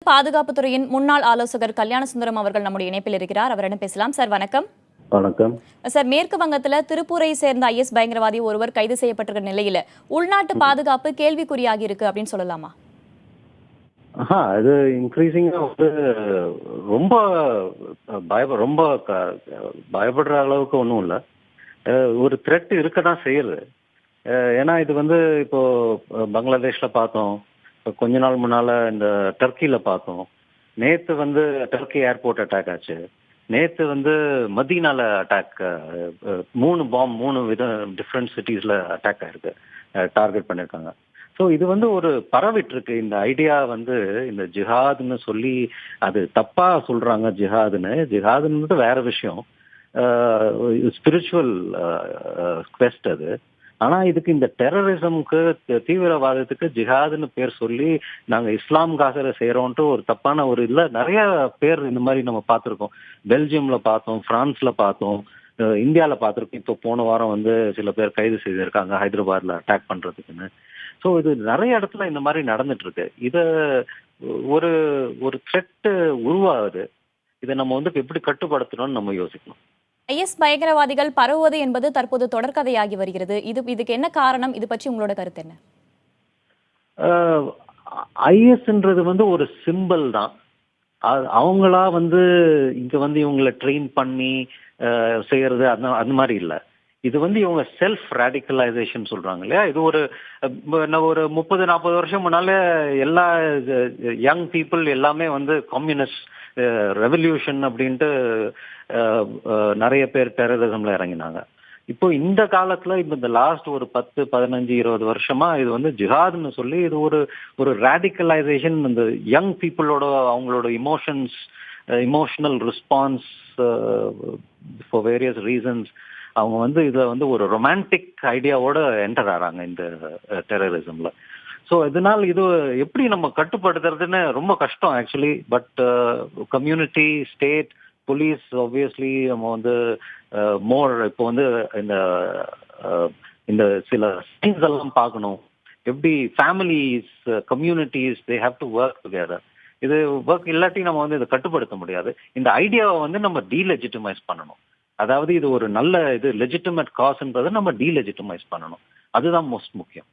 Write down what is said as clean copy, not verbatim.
பாதுகாப்பு துறையின் முன்னாள் ஆலோசகர் கல்யாண சுந்தரம் அவர்கள் நம்முடைய இணைப்பில் இருக்கிறார். அவரிடம் பேசலாம். சார் வணக்கம். வணக்கம் சார், மேற்கு வங்கத்தில் திருப்பூரை சேர்ந்த ஐஎஸ் பயங்கரவாதி ஒருவர் கைது செய்யப்பட்டிருக்கிற நிலையில உள்நாட்டு பாதுகாப்பு கேள்விக்குறியாகி இருக்கு அப்படின்னு சொல்லலாமா? இது இன்க்ரீசிங்கா ரொம்ப ரொம்ப பயப்படுற அளவுக்கு ஒன்றும் இல்லை. ஒரு த்ரெட் இருக்க தான் செய்யுது. ஏன்னா இது இப்போ பங்களாதேஷ்ல பார்த்தோம், கொஞ்ச நாள் முன்னால இந்த டர்க்கியில பார்த்தோம், நேத்து டர்க்கி ஏர்போர்ட் அட்டாக் ஆச்சு, நேத்து மதீனால அட்டாக், 3 டிஃப்ரெண்ட் சிட்டிஸ்ல அட்டாக் ஆயிருக்கு, டார்கெட் பண்ணிருக்காங்க. ஸோ இது ஒரு பரவிட்டு இருக்கு இந்த ஐடியா. இந்த ஜிஹாதுன்னு சொல்லி அது தப்பா சொல்றாங்க. ஜிஹாதுன்னு வேற விஷயம், ஸ்பிரிச்சுவல் குவெஸ்ட் அது. ஆனா இதுக்கு இந்த டெரரிசம்க்கு, தீவிரவாதத்துக்கு ஜிஹாதுன்னு பேர் சொல்லி நாங்க இஸ்லாம்காக செய்யறோம்ட்டு ஒரு தப்பான இல்ல, நிறைய பேர் இந்த மாதிரி நம்ம பார்த்துருக்கோம். பெல்ஜியம்ல பார்த்தோம், பிரான்ஸ்ல பார்த்தோம், இந்தியால பார்த்துருக்கோம். இப்போ போன வாரம் சில பேர் கைது செய்திருக்காங்க ஹைதராபாத்ல அட்டாக் பண்றதுக்குன்னு. ஸோ இது நிறைய இடத்துல இந்த மாதிரி நடந்துட்டு இருக்கு. இத ஒரு ஒரு த்ரெட் உருவாகுது. இதை நம்ம எப்படி கட்டுப்படுத்தணும்னு நம்ம யோசிக்கணும். ஐஎஸ் பயங்கரவாதிகள் பரவுவது என்பது தற்போது தொடர்கதையாகி வருகிறது. இதுக்கு என்ன காரணம்? இது பற்றி உங்களோட கருத்து என்ன? ஐஎஸ்ன்றது ஒரு சிம்பிள் தான். அவங்களா இங்க இவங்களை ட்ரெயின் பண்ணி செய்யறது அந்த மாதிரி இல்லை. இது இவங்க செல்ஃப் ரேடிக்கலைசேஷன் சொல்றாங்க இல்லையா. இது ஒரு 30-40 வருஷம் முன்னாலே எல்லா யங் பீப்புள் எல்லாமே கம்யூனிஸ்ட் ரெவல்யூஷன் அப்படின்ட்டு நிறைய பேர் டெரரிசம்ல இறங்கினாங்க. இப்போ இந்த காலத்துல இந்த லாஸ்ட் ஒரு 10-15-20 வருஷமா இது ஜிஹாத்னு சொல்லி இது ஒரு ரேடிக்கலைசேஷன். இந்த யங் பீப்புளோட அவங்களோட emotional response for various reasons அவங்க இதுல ஒரு ரொமான்டிக் ஐடியாவோட என்டர் ஆறாங்க இந்த டெரரிசம்ல. ஸோ இதனால இது எப்படி நம்ம கட்டுப்படுத்துறதுன்னு ரொம்ப கஷ்டம் actually. But community, state, police obviously நம்ம மோர் இப்போ இந்த இந்த சில சைன்ஸ் எல்லாம் பார்க்கணும். எப்படி families, communities, they have to work together. இது ஒர்க் இல்லாட்டி நம்ம இதை கட்டுப்படுத்த முடியாது. இந்த ஐடியாவை நம்ம டீலெஜிட்டிமைஸ் பண்ணணும். அதாவது இது ஒரு நல்ல லெஜிட்டிமேட் காஸ்ன்றதை நம்ம டீலெஜிட்டிமைஸ் பண்ணணும். அதுதான் மோஸ்ட் முக்கியம்.